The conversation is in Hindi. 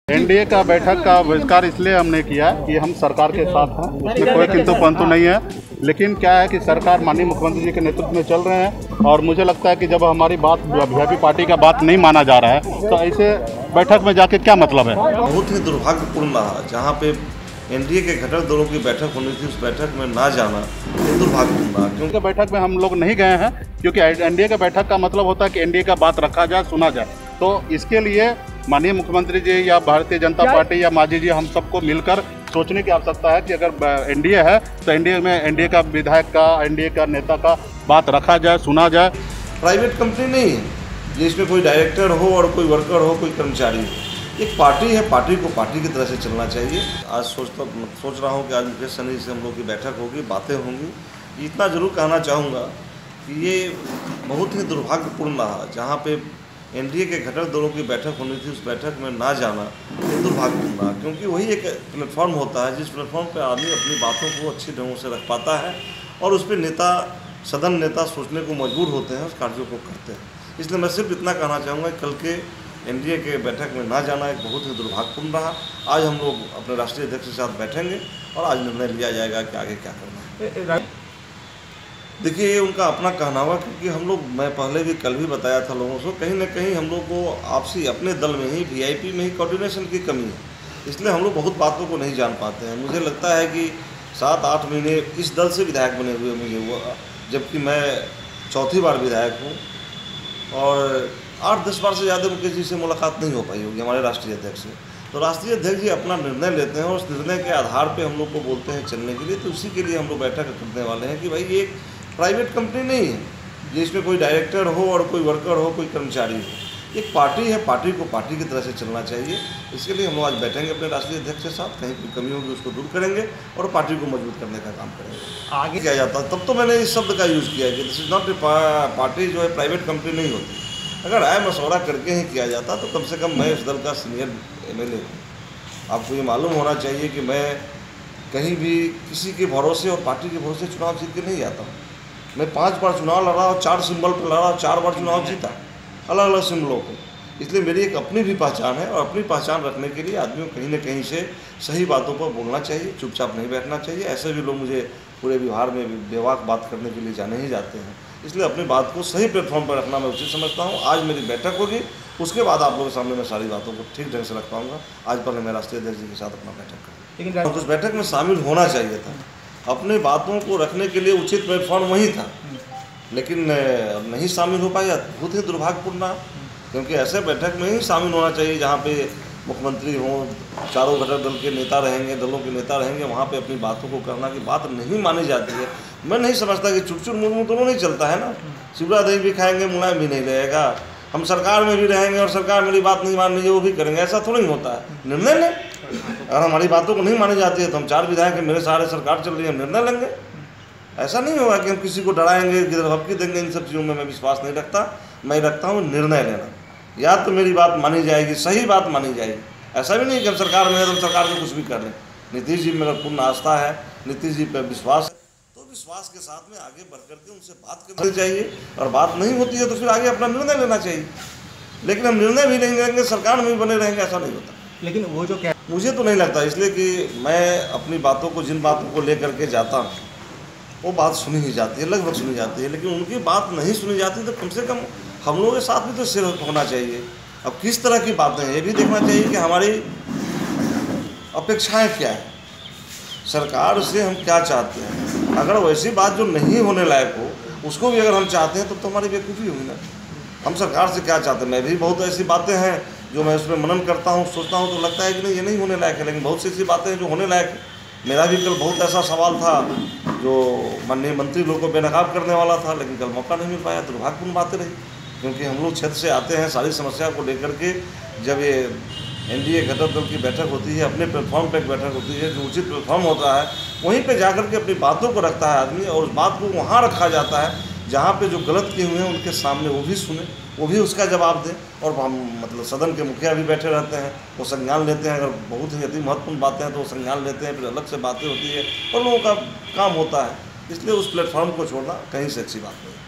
एनडीए का बैठक का बहिष्कार इसलिए हमने किया कि हम सरकार के साथ हैं, उसमें कोई किंतु परंतु नहीं है। लेकिन क्या है कि सरकार माननीय मुख्यमंत्री जी के नेतृत्व में चल रहे हैं और मुझे लगता है कि जब हमारी बात वीआईपी पार्टी का बात नहीं माना जा रहा है तो ऐसे बैठक में जाके क्या मतलब है। बहुत ही दुर्भाग्यपूर्ण रहा, जहाँ पे एनडीए के घटक दलों की बैठक होनी थी उस बैठक में ना जाना दुर्भाग्यपूर्ण रहा। क्योंकि बैठक में हम लोग नहीं गए हैं, क्योंकि एनडीए का बैठक का मतलब होता है कि एनडीए का बात रखा जाए, सुना जाए। तो इसके लिए माननीय मुख्यमंत्री जी या भारतीय जनता पार्टी या मांझी जी हम सबको मिलकर सोचने की आवश्यकता है कि अगर एनडीए है तो एनडीए में एनडीए का विधायक का, एनडीए का नेता का बात रखा जाए, सुना जाए। प्राइवेट कंपनी नहीं है जिसमें कोई डायरेक्टर हो और कोई वर्कर हो, कोई कर्मचारी हो। एक पार्टी है, पार्टी को पार्टी की तरह से चलना चाहिए। आज सोच रहा हूँ कि आज मुकेश सहनी से हम लोग की बैठक होगी, बातें होंगी। इतना जरूर कहना चाहूँगा कि ये बहुत ही दुर्भाग्यपूर्ण रहा, जहाँ पे एनडीए के घटक दलों की बैठक होनी थी उस बैठक में ना जाना दुर्भाग्यपूर्ण रहा। क्योंकि वही एक प्लेटफॉर्म होता है जिस प्लेटफॉर्म पर आदमी अपनी बातों को अच्छी ढंग से रख पाता है और उस पर सदन नेता सोचने को मजबूर होते हैं, उस कार्यों को करते हैं। इसलिए मैं सिर्फ इतना कहना चाहूँगा कि कल के एनडीए के बैठक में ना जाना एक बहुत ही दुर्भाग्यपूर्ण रहा। आज हम लोग अपने राष्ट्रीय अध्यक्ष के साथ बैठेंगे और आज निर्णय लिया जाएगा कि आगे क्या करना है। देखिए, ये उनका अपना कहना हुआ, क्योंकि हम लोग, मैं पहले भी कल भी बताया था लोगों को, कहीं ना कहीं हम लोग को आपसी अपने दल में ही वीआईपी में ही कोऑर्डिनेशन की कमी है। इसलिए हम लोग बहुत बातों को नहीं जान पाते हैं। मुझे लगता है कि 7-8 महीने इस दल से विधायक बने हुए मुझे हुआ, जबकि मैं चौथी बार विधायक हूँ और 8-10 बार से ज़्यादा मुकेश जी से मुलाकात नहीं हो पाई होगी हमारे राष्ट्रीय अध्यक्ष से। तो राष्ट्रीय अध्यक्ष जी अपना निर्णय लेते हैं और उस निर्णय के आधार पे हम लोग को बोलते हैं चलने के लिए। तो उसी के लिए हम लोग बैठक करने वाले हैं कि भाई ये एक प्राइवेट कंपनी नहीं है जिसमें कोई डायरेक्टर हो और कोई वर्कर हो, कोई कर्मचारी हो। एक पार्टी है, पार्टी को पार्टी की तरह से चलना चाहिए। इसके लिए हम लोग आज बैठेंगे अपने राष्ट्रीय अध्यक्ष के साथ, कहीं कोई कमी होगी उसको दूर करेंगे और पार्टी को मजबूत करने का काम करेंगे। आगे किया जाता तब तो मैंने इस शब्द का यूज़ किया कि this is not a party, जो है प्राइवेट कंपनी नहीं होती। अगर राय मशवरा करके ही किया जाता तो कम से कम मैं इस दल का सीनियर एमएलए हूँ। आपको ये मालूम होना चाहिए कि मैं कहीं भी किसी के भरोसे और पार्टी के भरोसे चुनाव जीत के नहीं आता हूँ। मैं 5 बार चुनाव लड़ा और 4 सिंबल पर लड़ा और 4 बार चुनाव जीता, अलग अलग सिंबलों को। इसलिए मेरी एक अपनी भी पहचान है और अपनी पहचान रखने के लिए आदमियों को कहीं ना कहीं से सही बातों पर बोलना चाहिए, चुपचाप नहीं बैठना चाहिए। ऐसे भी लोग मुझे पूरे व्यवहार में बेवाक बात करने के लिए जाने ही जाते हैं। इसलिए अपनी बात को सही प्लेटफॉर्म पर रखना मैं उचित समझता हूँ। आज मेरी बैठक होगी, उसके बाद आप लोगों के सामने मैं सारी बातों को ठीक ढंग से रख पाऊँगा। आज पहले मैं राष्ट्रीय अध्यक्ष जी के साथ अपना बैठक करूँ, लेकिन उस बैठक में शामिल होना चाहिए था। अपने बातों को रखने के लिए उचित प्लेटफॉर्म वही था, लेकिन नहीं शामिल हो पाया, बहुत ही दुर्भाग्यपूर्ण रहा। क्योंकि ऐसे बैठक में ही शामिल होना चाहिए जहाँ पे मुख्यमंत्री हों, चारों घटक दल के नेता रहेंगे, दलों के नेता रहेंगे। वहाँ पे अपनी बातों को करना की बात नहीं मानी जाती है। मैं नहीं समझता कि चुर चुर मुर्मू दोनों नहीं चलता है ना। शिवराज दही भी खाएंगे, मुलायम भी नहीं रहेगा। हम सरकार में भी रहेंगे और सरकार मेरी बात नहीं मान रही है वो भी करेंगे, ऐसा थोड़ा ही होता है। निर्णय लें, अगर हमारी बातों को नहीं मानी जाती है तो हम 4 विधायक हैं, मेरे सहारे सरकार चल रही है, हम निर्णय लेंगे। ऐसा नहीं होगा कि हम किसी को डराएंगे, गिरधमकी देंगे। इन सब चीज़ों में मैं विश्वास नहीं रखता। मैं रखता हूँ निर्णय लेना। या तो मेरी बात मानी जाएगी, सही बात मानी जाएगी। ऐसा भी नहीं कि हम सरकार में है तो हम सरकार को कुछ भी कर लें। नीतीश जी में अगर पूर्ण आस्था है, नीतीश जी पर विश्वास है, तो विश्वास के साथ में आगे बढ़ करके उनसे बात करनी चाहिए। और बात नहीं होती है तो फिर आगे अपना निर्णय लेना चाहिए। लेकिन हम निर्णय भी नहीं लेंगे, सरकार में भी बने रहेंगे, ऐसा नहीं होता। लेकिन वो जो क्या, मुझे तो नहीं लगता, इसलिए कि मैं अपनी बातों को, जिन बातों को लेकर के जाता हूँ वो बात सुनी ही जाती है, लगभग सुनी जाती है। लेकिन उनकी बात नहीं सुनी जाती तो कम से कम हम लोगों के साथ भी तो शेयर होना चाहिए। अब किस तरह की बातें हैं ये भी देखना चाहिए कि हमारी अपेक्षाएं क्या है, सरकार से हम क्या चाहते हैं। अगर वैसी बात जो नहीं होने लायक हो उसको भी अगर हम चाहते हैं तो हमारी बेवकूफ़ी होगी ना। हम सरकार से क्या चाहते हैं, मैं भी बहुत ऐसी बातें हैं जो मैं उसमें मनन करता हूँ, सोचता हूँ तो लगता है कि नहीं ये नहीं होने लायक है। लेकिन बहुत सी ऐसी बातें हैं जो होने लायक है। मेरा भी कल बहुत ऐसा सवाल था जो माननीय मंत्री लोगों को बेनकाब करने वाला था, लेकिन कल मौका नहीं मिल पाया। दुर्भाग्यपूर्ण बातें रही, क्योंकि हम लोग क्षेत्र से आते हैं, सारी समस्या को लेकर के। जब ये एनडीए घटक दल की बैठक होती है, अपने प्लेटफॉर्म पर एक बैठक होती है, जो उचित प्लेटफॉर्म होता है वहीं पे जाकर के अपनी बातों को रखता है आदमी। और उस बात को वहाँ रखा जाता है जहाँ पे जो गलत किए हुए हैं उनके सामने वो भी सुने, वो भी उसका जवाब दें। और हम मतलब सदन के मुखिया भी बैठे रहते हैं, वो संज्ञान लेते हैं। अगर बहुत ही अति महत्वपूर्ण बातें हैं तो वो संज्ञान लेते हैं, फिर अलग से बातें होती है और लोगों का काम होता है। इसलिए उस प्लेटफॉर्म को छोड़ना कहीं से अच्छी बात नहीं है।